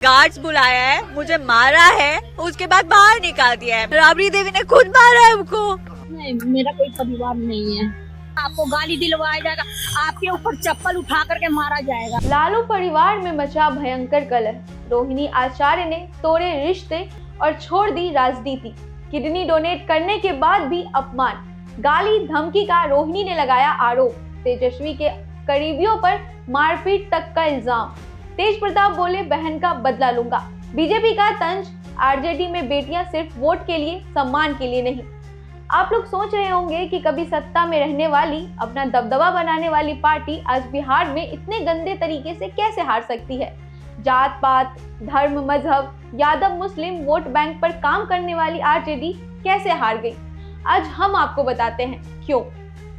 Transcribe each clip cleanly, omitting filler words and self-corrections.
Guards बुलाया है, मुझे मारा है, उसके बाद बाहर निकाल दिया है। राबड़ी देवी ने खुद मारा है हमको। नहीं, मेरा कोई परिवार नहीं है। आपको गाली दिलवाया जाएगा, आपके ऊपर चप्पल उठा करके मारा जाएगा। लालू परिवार में मचा भयंकर कलह। रोहिणी आचार्य ने तोड़े रिश्ते और छोड़ दी राजनीति। किडनी डोनेट करने के बाद भी अपमान, गाली धमकी का रोहिणी ने लगाया आरोप। तेजस्वी के करीबियों पर मारपीट तक का इल्जाम। तेज प्रताप बोले बहन का बदला लूंगा। बीजेपी का तंज, आरजेडी में बेटियां सिर्फ वोट के लिए, सम्मान के लिए नहीं। आप लोग सोच रहे होंगे कि कभी सत्ता में रहने वाली, अपना दबदबा बनाने वाली पार्टी आज बिहार में इतने गंदे तरीके से कैसे हार सकती है। जात पात, धर्म, मजहब, यादव मुस्लिम वोट बैंक पर काम करने वाली आरजेडी कैसे हार गई। आज हम आपको बताते हैं क्यों।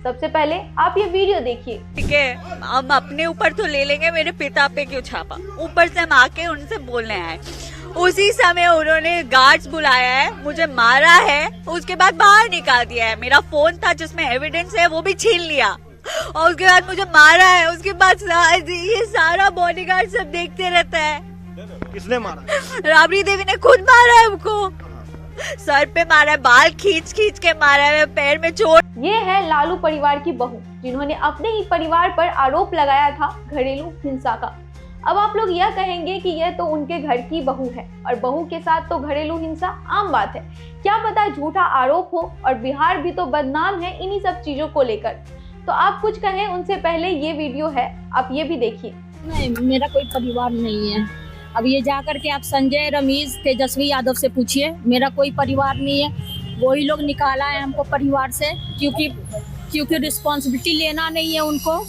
सबसे पहले आप ये वीडियो देखिए। ठीक है, हम अपने ऊपर तो ले लेंगे, मेरे पिता पे क्यों छापा। ऊपर से हम आके उनसे बोलने आए, उसी समय उन्होंने गार्ड्स बुलाया है, मुझे मारा है, उसके बाद बाहर निकाल दिया है। मेरा फोन था जिसमें एविडेंस है वो भी छीन लिया और उसके बाद मुझे मारा है। उसके बाद ये सारा बॉडीगार्ड सब देखते रहता है। किसने मारा? राबड़ी देवी ने खुद मारा है हमको, सर पे मारा है, बाल खींच खींच के मारा है, पैर में चोट। ये है लालू परिवार की बहू, जिन्होंने अपने ही परिवार पर आरोप लगाया था घरेलू हिंसा का। अब आप लोग यह कहेंगे कि यह तो उनके घर की बहू है और बहू के साथ तो घरेलू हिंसा आम बात है। क्या पता झूठा आरोप हो, और बिहार भी तो बदनाम है इन्हीं सब चीजों को लेकर। तो आप कुछ कहें उनसे पहले ये वीडियो है, आप ये भी देखिए। नहीं, मेरा कोई परिवार नहीं है। अब ये जाकर के आप संजय, रमेश, तेजस्वी यादव से पूछिए, मेरा कोई परिवार नहीं है। वही लोग निकाला है हमको परिवार से, क्योंकि रिस्पॉन्सिबिलिटी लेना नहीं है उनको।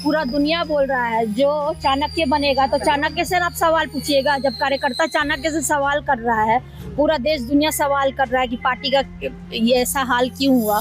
पूरा दुनिया बोल रहा है जो चाणक्य बनेगा, तो चाणक्य से आप सवाल पूछिएगा। जब कार्यकर्ता चाणक्य से सवाल कर रहा है, पूरा देश दुनिया सवाल कर रहा है कि पार्टी का ये ऐसा हाल क्यों हुआ।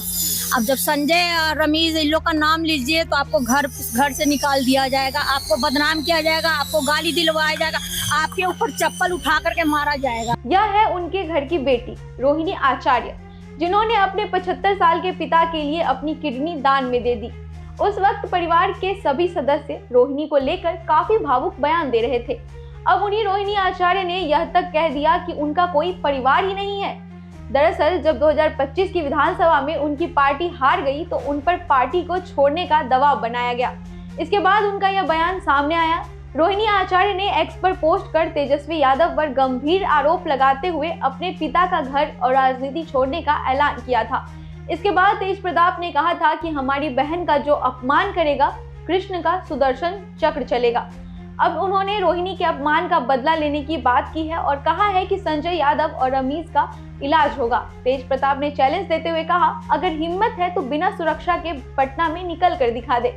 अब जब संजय और रमेश इन लोग का नाम लीजिए तो आपको घर से निकाल दिया जाएगा, आपको बदनाम किया जाएगा, आपको गाली दिलवाया जाएगा, आपके ऊपर चप्पल उठा करके मारा जाएगा। यह है उनके घर की बेटी रोहिणी आचार्य, जिन्होंने अपने 75 साल के पिता के लिए अपनी किडनी दान में दे दी। उस वक्त परिवार के सभी सदस्य रोहिणी को लेकर काफी भावुक बयान दे रहे थे। अब उन्हीं रोहिणी आचार्य ने यह तक कह दिया कि उनका कोई परिवार ही नहीं है। दरअसल जब 2025 की विधानसभा में उनकी पार्टी हार गई तो उन पर पार्टी को छोड़ने का दबाव बनाया गया। इसके बाद उनका यह बयान सामने आया। रोहिणी आचार्य ने एक्स पर पोस्ट कर तेजस्वी यादव पर गंभीर आरोप लगाते हुए अपने पिता का घर और राजनीति छोड़ने का ऐलान किया था। इसके बाद तेज प्रताप ने कहा था कि हमारी बहन का जो अपमान करेगा, कृष्ण का सुदर्शन चक्र चलेगा। अब उन्होंने रोहिणी के अपमान का बदला लेने की बात की है और कहा है कि संजय यादव और रमेश का इलाज होगा। तेज प्रताप ने चैलेंज देते हुए कहा, अगर हिम्मत है तो बिना सुरक्षा के पटना में निकल कर दिखा दे।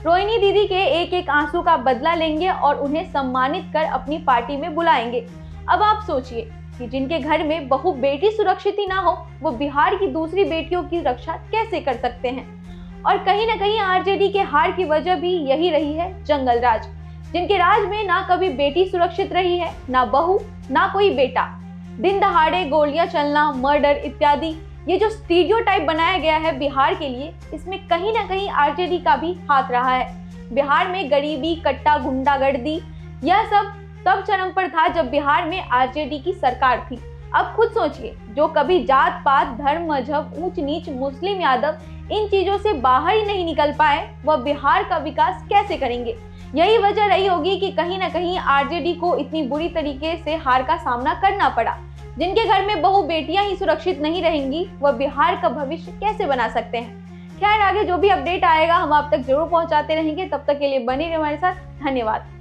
रोहिणी दीदी के एक एक आंसू का बदला लेंगे और उन्हें सम्मानित कर अपनी पार्टी में बुलाएंगे। अब आप सोचिए कि जिनके घर में बहू बेटी सुरक्षित ही ना हो, वो बिहार की दूसरी बेटियों की रक्षा कैसे कर सकते हैं। और कहीं ना कहीं आरजेडी के हार की वजह भी यही रही है जंगल राज, जिनके राज में ना कभी बेटी सुरक्षित रही है, ना बहू, ना कोई बेटा। दिन दहाड़े गोलियां चलना, मर्डर इत्यादि, ये जो स्टीरियोटाइप बनाया गया है बिहार के लिए, इसमें कहीं ना कहीं आरजेडी का भी हाथ रहा है। बिहार में गरीबी, कट्टा, गुंडागर्दी, यह सब तब चरम पर था जब बिहार में आरजेडी की सरकार थी। अब खुद सोचिए, जो कभी जात पात, धर्म, मजहब, ऊंच नीच, मुस्लिम, यादव, इन चीजों से बाहर ही नहीं निकल पाए, वह बिहार का विकास कैसे करेंगे। यही वजह रही होगी कि कहीं ना कहीं आरजेडी को इतनी बुरी तरीके से हार का सामना करना पड़ा। जिनके घर में बहू बेटियां ही सुरक्षित नहीं रहेंगी, वह बिहार का भविष्य कैसे बना सकते हैं। खैर, आगे जो भी अपडेट आएगा हम आप तक जरूर पहुंचाते रहेंगे। तब तक के लिए बने रहिए हमारे साथ। धन्यवाद।